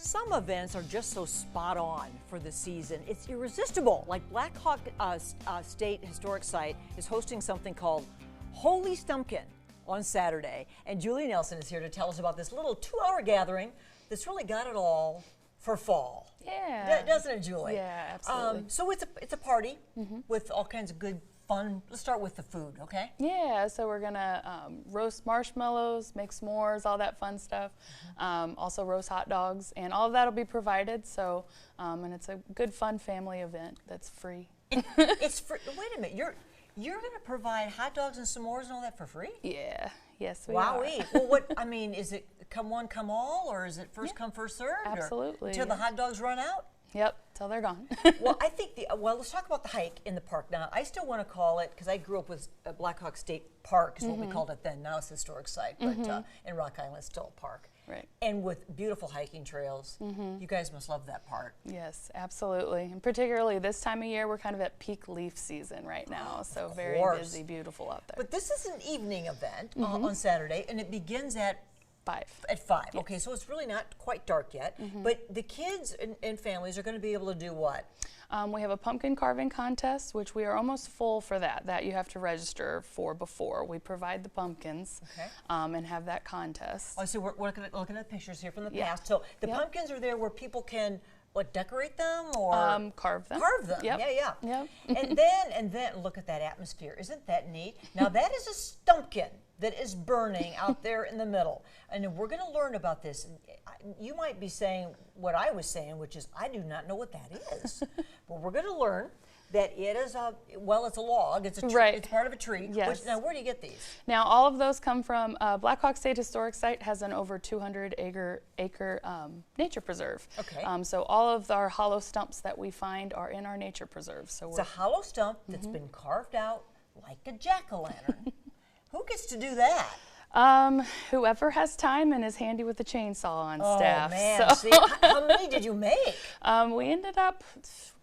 Some events are just so spot on for the season. It's irresistible. Like Black Hawk State Historic Site is hosting something called Holey Stumpkin on Saturday. And Julie Nelson is here to tell us about this little 2-hour gathering that's really got it all for fall. Yeah. Doesn't it, Julie? Yeah, absolutely. So it's a party with all kinds of good fun. Let's start with the food, okay? Yeah, so we're gonna roast marshmallows, make s'mores, all that fun stuff. Also roast hot dogs, and all of that will be provided. So, and it's a good, fun family event that's free. It's free. Wait a minute, you're gonna provide hot dogs and s'mores and all that for free? Yeah. Yes, we are. Wowee. Well, what I mean, is it come one, come all, or is it first come, first served? Absolutely. Until the hot dogs run out? Yep, till they're gone. Well, I think let's talk about the hike in the park now. I still want to call it, because I grew up with Black Hawk State Park is what we called it then. Now it's a historic site, but in Rock Island it's still a park. Right. And with beautiful hiking trails. You guys must love that part. Yes, absolutely. And particularly this time of year, we're kind of at peak leaf season right now. So very busy, beautiful out there. But this is an evening event on Saturday, and it begins at 5. At 5. Yes. Okay, so it's really not quite dark yet. But the kids and families are going to be able to do what? We have a pumpkin carving contest, which we are almost full for that. That you have to register for before. We provide the pumpkins and have that contest. Oh, so we're looking at pictures here from the past. So the pumpkins are there where people can, what, decorate them or carve them? Carve them. Yep. Yeah. Yep. and then look at that atmosphere. Isn't that neat? Now that is a stumpkin that is burning out there in the middle. And we're going to learn about this. You might be saying what I was saying, which is I do not know what that is. But we're going to learn that it is it's a log. It's a tree. Right. It's part of a tree. Yes. Now, where do you get these? Now, all of those come from Black Hawk State Historic Site has an over 200-acre nature preserve. Okay. So all of our hollow stumps that we find are in our nature preserve. So it's a hollow stump that's been carved out like a jack-o'-lantern. Who gets to do that? Whoever has time and is handy with the chainsaw on staff. Oh man! So. See, how many did you make? We ended up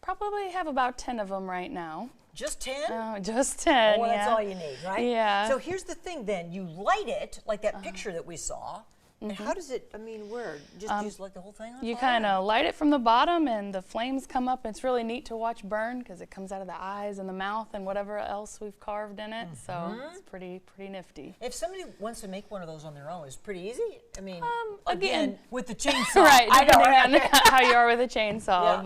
probably have about 10 of them right now. Just 10? Just 10. Well, that's all you need, right? Yeah. So here's the thing. Then you light it like that picture that we saw. And how does it? I mean, where? Just light the whole thing on You fire? kind of light it from the bottom, and the flames come up. It's really neat to watch burn because it comes out of the eyes and the mouth and whatever else we've carved in it. So it's pretty nifty. If somebody wants to make one of those on their own, it's pretty easy. I mean, again with the chainsaw, right? I know, Depending on how you are with a chainsaw, Yeah.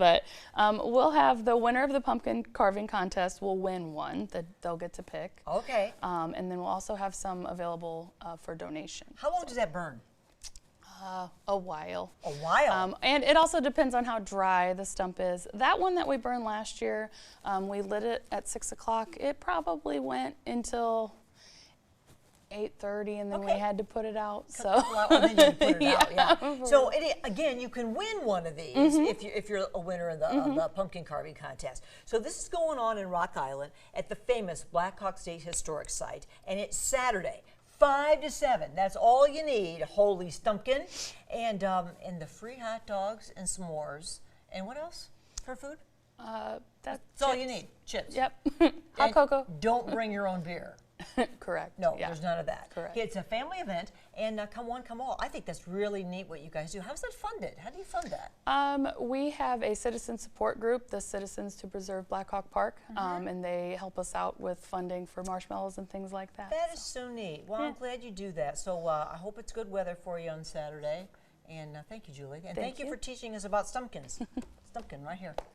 but we'll have the winner of the pumpkin carving contest will win one that they'll get to pick. Okay. And then we'll also have some available for donation. How long does that burn? A while. A while. And it also depends on how dry the stump is. That one that we burned last year, we lit it at 6 o'clock. It probably went until 8:30, and then we had to put it out. So Then you can put it out. Yeah. Yeah. So again, you can win one of these if you're a winner of the pumpkin carving contest. So this is going on in Rock Island at the famous Black Hawk State Historic Site, and it's Saturday. 5 to 7. That's all you need. Holey Stumpkin, and the free hot dogs and s'mores. And what else for food? that's all you need. Chips. Yep. Hot cocoa. Don't bring your own beer. Correct. No, Yeah. there's none of that. Correct. It's a family event, and come one, come all. I think that's really neat what you guys do. How's that funded? How do you fund that? We have a citizen support group, the Citizens to Preserve Black Hawk Park, and they help us out with funding for marshmallows and things like that. That is so neat. Well, I'm glad you do that. So I hope it's good weather for you on Saturday. And thank you, Julie. And thank you for teaching us about Stumpkins. Stumpkin right here.